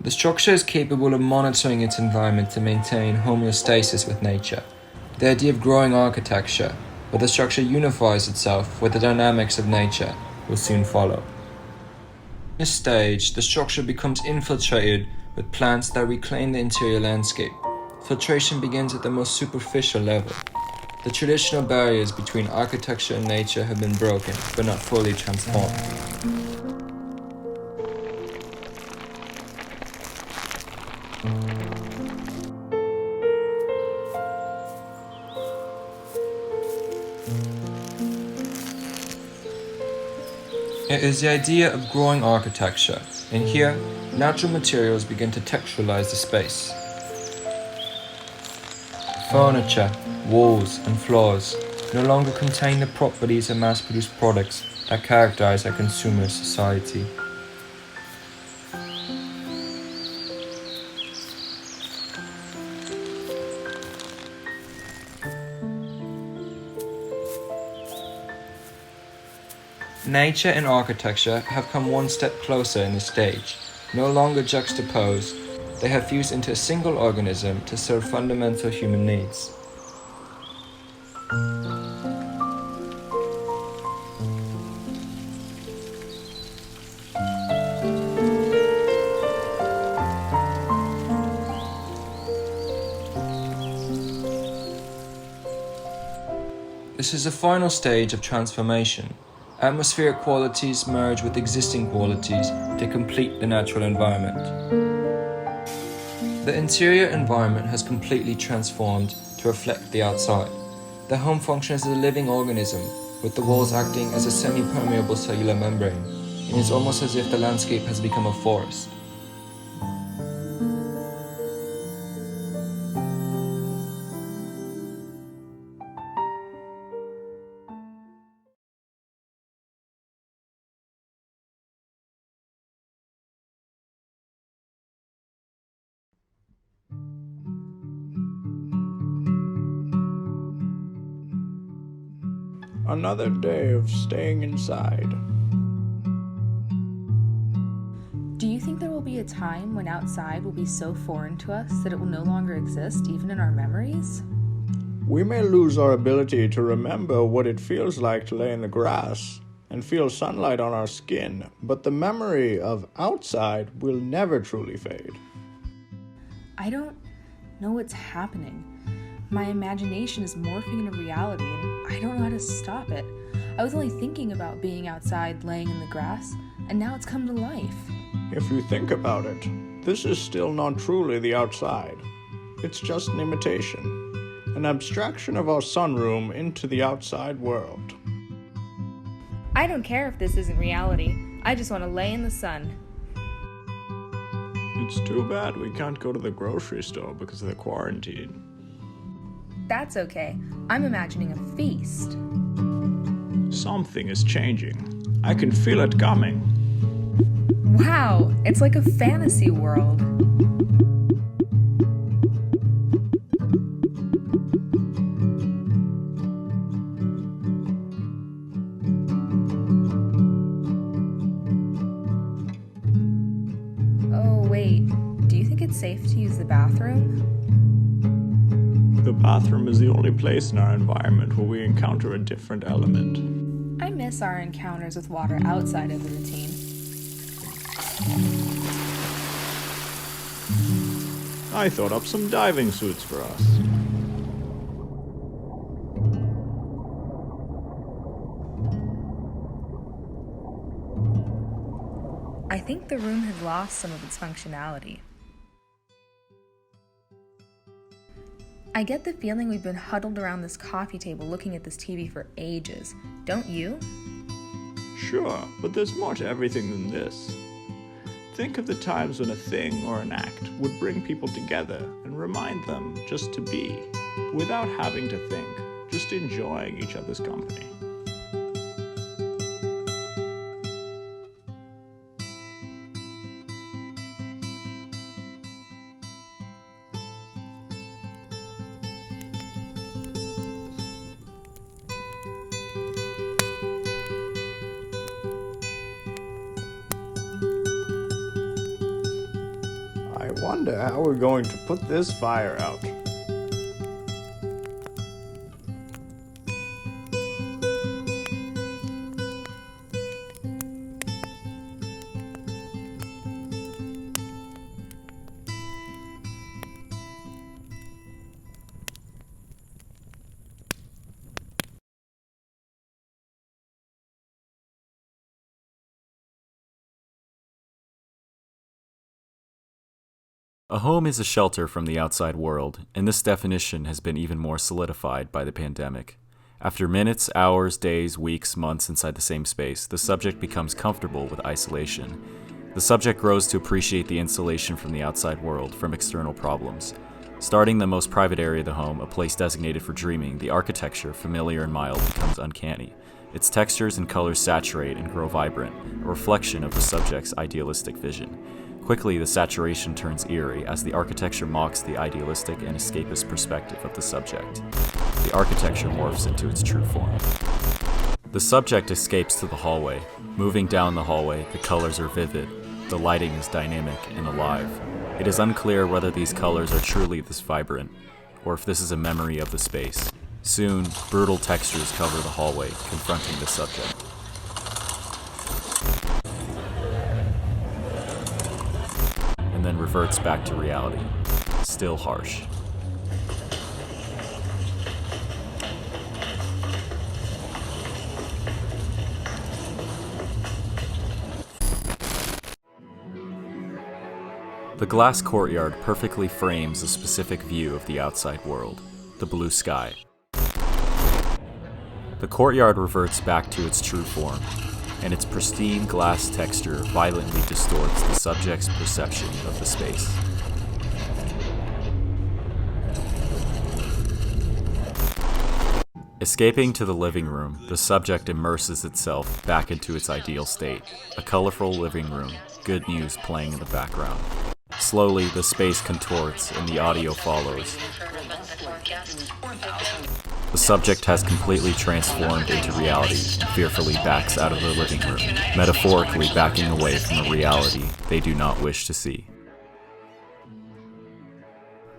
The structure is capable of monitoring its environment to maintain homeostasis with nature. The idea of growing architecture, where the structure unifies itself with the dynamics of nature, will soon follow. In this stage, the structure becomes infiltrated with plants that reclaim the interior landscape. Filtration begins at the most superficial level. The traditional barriers between architecture and nature have been broken, but not fully transformed. It is the idea of growing architecture, and here, natural materials begin to texturalize the space. Furniture, walls, and floors no longer contain the properties of mass-produced products that characterize our consumer society. Nature and architecture have come one step closer in this stage. No longer juxtaposed, they have fused into a single organism to serve fundamental human needs. This is the final stage of transformation. Atmospheric qualities merge with existing qualities to complete the natural environment. The interior environment has completely transformed to reflect the outside. The home functions as a living organism, with the walls acting as a semi-permeable cellular membrane. It is almost as if the landscape has become a forest. Another day of staying inside. Do you think there will be a time when outside will be so foreign to us that it will no longer exist, even in our memories? We may lose our ability to remember what it feels like to lay in the grass and feel sunlight on our skin, but the memory of outside will never truly fade. I don't know what's happening. My imagination is morphing into reality, and I don't know how to stop it. I was only thinking about being outside, laying in the grass, and now it's come to life. If you think about it, this is still not truly the outside. It's just an imitation, an abstraction of our sunroom into the outside world. I don't care if this isn't reality. I just want to lay in the sun. It's too bad we can't go to the grocery store because of the quarantine. That's okay. I'm imagining a feast. Something is changing. I can feel it coming. Wow, it's like a fantasy world. Oh, wait. Do you think it's safe to use the bathroom? The bathroom is the only place in our environment where we encounter a different element. I miss our encounters with water outside of the routine. I thought up some diving suits for us. I think the room has lost some of its functionality. I get the feeling we've been huddled around this coffee table looking at this TV for ages. Don't you? Sure, but there's more to everything than this. Think of the times when a thing or an act would bring people together and remind them just to be, without having to think, just enjoying each other's company. wonder how we're going to put this fire out. A home is a shelter from the outside world, and this definition has been even more solidified by the pandemic. After minutes, hours, days, weeks, months inside the same space, the subject becomes comfortable with isolation. The subject grows to appreciate the insulation from the outside world, from external problems. Starting the most private area of the home, a place designated for dreaming, the architecture, familiar and mild, becomes uncanny. Its textures and colors saturate and grow vibrant, a reflection of the subject's idealistic vision. Quickly, the saturation turns eerie as the architecture mocks the idealistic and escapist perspective of the subject. The architecture morphs into its true form. The subject escapes to the hallway. Moving down the hallway, the colors are vivid. The lighting is dynamic and alive. It is unclear whether these colors are truly this vibrant, or if this is a memory of the space. Soon, brutal textures cover the hallway, confronting the subject. And then reverts back to reality, still harsh. The glass courtyard perfectly frames a specific view of the outside world, the blue sky. The courtyard reverts back to its true form, and its pristine glass texture violently distorts the subject's perception of the space. Escaping to the living room, the subject immerses itself back into its ideal state, a colorful living room, good news playing in the background. Slowly, the space contorts and the audio follows. The subject has completely transformed into reality and fearfully backs out of the living room, metaphorically backing away from a reality they do not wish to see.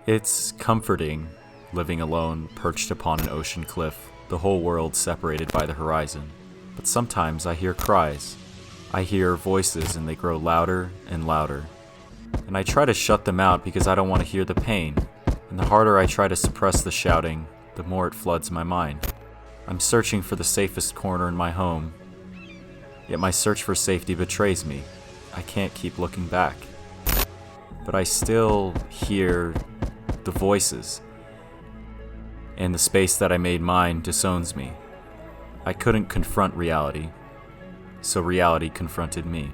It's comforting, living alone, perched upon an ocean cliff, the whole world separated by the horizon. But sometimes I hear cries. I hear voices and they grow louder and louder. And I try to shut them out because I don't want to hear the pain. And the harder I try to suppress the shouting, the more it floods my mind. I'm searching for the safest corner in my home. Yet my search for safety betrays me. I can't keep looking back. But I still hear the voices. And the space that I made mine disowns me. I couldn't confront reality, so reality confronted me.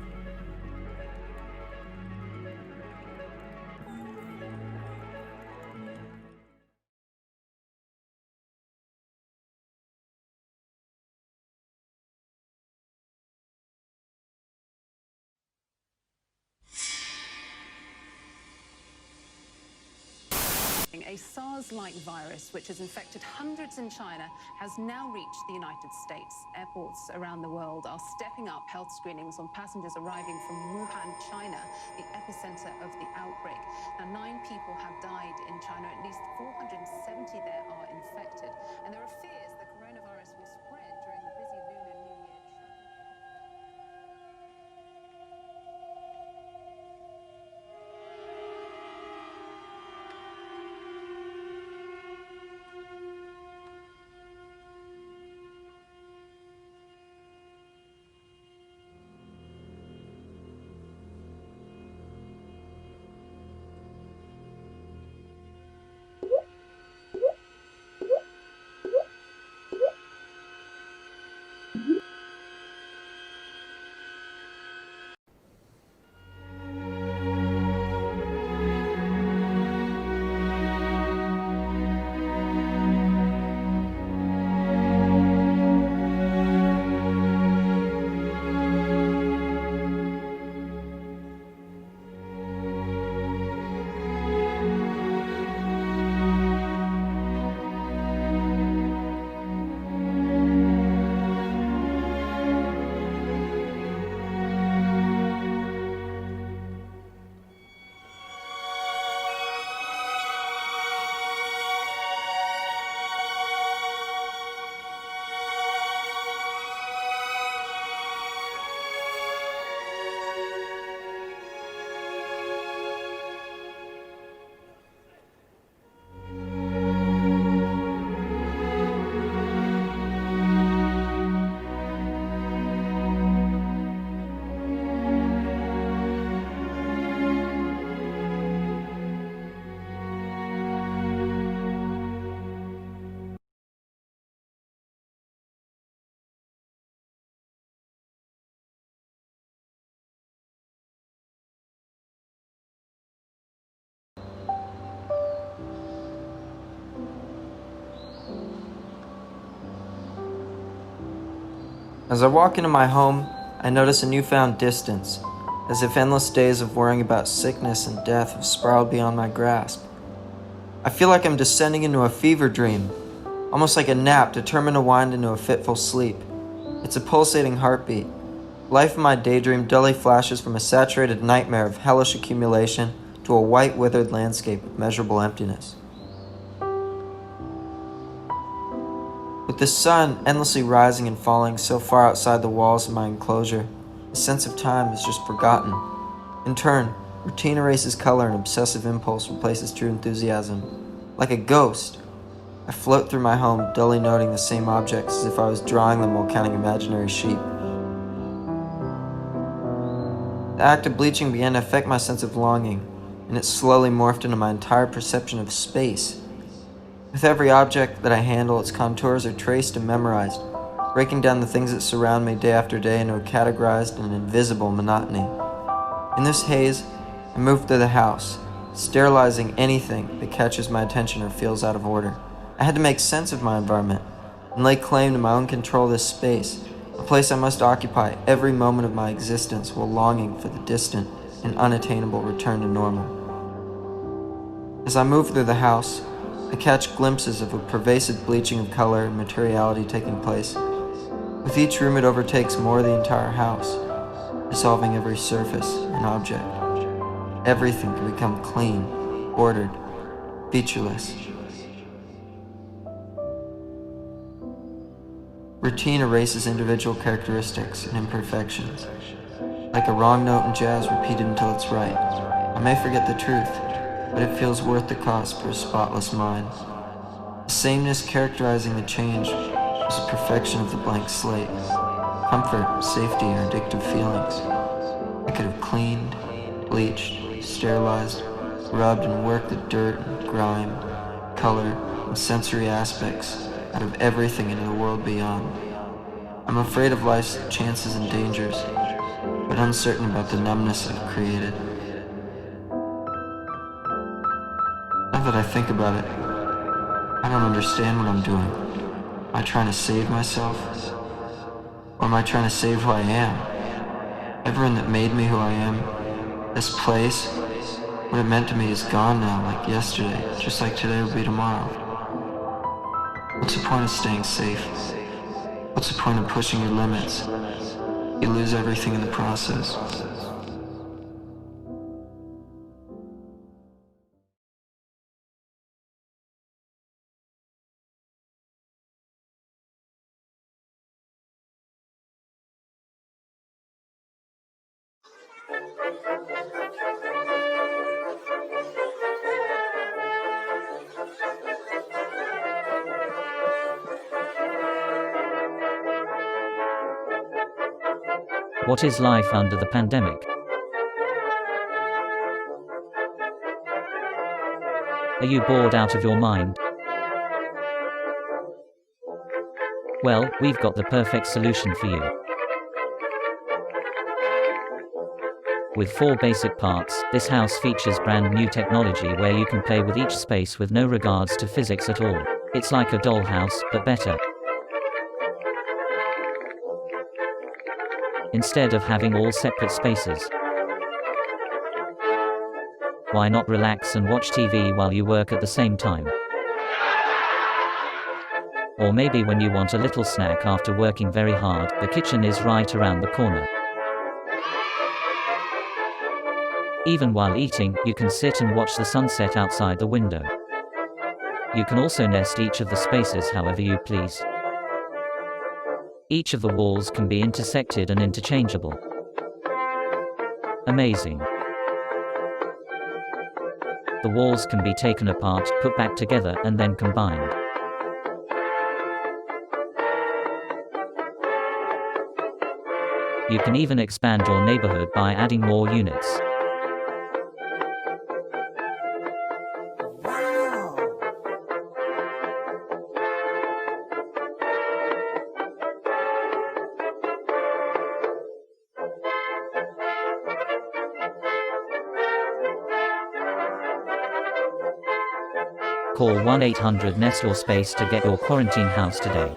A SARS-like virus, which has infected hundreds in China, has now reached the United States. Airports around the world are stepping up health screenings on passengers arriving from Wuhan, China, the epicenter of the outbreak. Now, 9 people have died in China. At least 470 there are infected. And there are fears the coronavirus will spread during the busy Lunar New Year. As I walk into my home, I notice a newfound distance, as if endless days of worrying about sickness and death have spiraled beyond my grasp. I feel like I'm descending into a fever dream, almost like a nap determined to wind into a fitful sleep. It's a pulsating heartbeat. Life in my daydream dully flashes from a saturated nightmare of hellish accumulation to a white, withered landscape of measurable emptiness. With the sun endlessly rising and falling so far outside the walls of my enclosure, the sense of time is just forgotten. In turn, routine erases color and obsessive impulse replaces true enthusiasm. Like a ghost, I float through my home, dully noting the same objects as if I was drawing them while counting imaginary sheep. The act of bleaching began to affect my sense of longing, and it slowly morphed into my entire perception of space. With every object that I handle, its contours are traced and memorized, breaking down the things that surround me day after day into a categorized and invisible monotony. In this haze, I move through the house, sterilizing anything that catches my attention or feels out of order. I had to make sense of my environment and lay claim to my own control of this space, a place I must occupy every moment of my existence while longing for the distant and unattainable return to normal. As I move through the house, I catch glimpses of a pervasive bleaching of color and materiality taking place. With each room it overtakes more of the entire house, dissolving every surface and object. Everything can become clean, ordered, featureless. Routine erases individual characteristics and imperfections. Like a wrong note in jazz repeated until it's right. I may forget the truth, but it feels worth the cost for a spotless mind. The sameness characterizing the change was the perfection of the blank slate. Comfort, safety, or addictive feelings. I could have cleaned, bleached, sterilized, rubbed and worked the dirt and grime, color, and sensory aspects out of everything into the world beyond. I'm afraid of life's chances and dangers, but uncertain about the numbness I've created. Now that I think about it, I don't understand what I'm doing. Am I trying to save myself? Or am I trying to save who I am? Everyone that made me who I am, this place, what it meant to me is gone now, like yesterday, just like today will be tomorrow. What's the point of staying safe? What's the point of pushing your limits? You lose everything in the process. What is life under the pandemic? Are you bored out of your mind? Well, we've got the perfect solution for you. With 4 basic parts, this house features brand new technology where you can play with each space with no regards to physics at all. It's like a dollhouse, but better. Instead of having all separate spaces. Why not relax and watch TV while you work at the same time? Or maybe when you want a little snack after working very hard, the kitchen is right around the corner. Even while eating, you can sit and watch the sunset outside the window. You can also nest each of the spaces however you please. Each of the walls can be intersected and interchangeable. Amazing. The walls can be taken apart, put back together, and then combined. You can even expand your neighborhood by adding more units. Call 1-800-NEST your space to get your quarantine house today.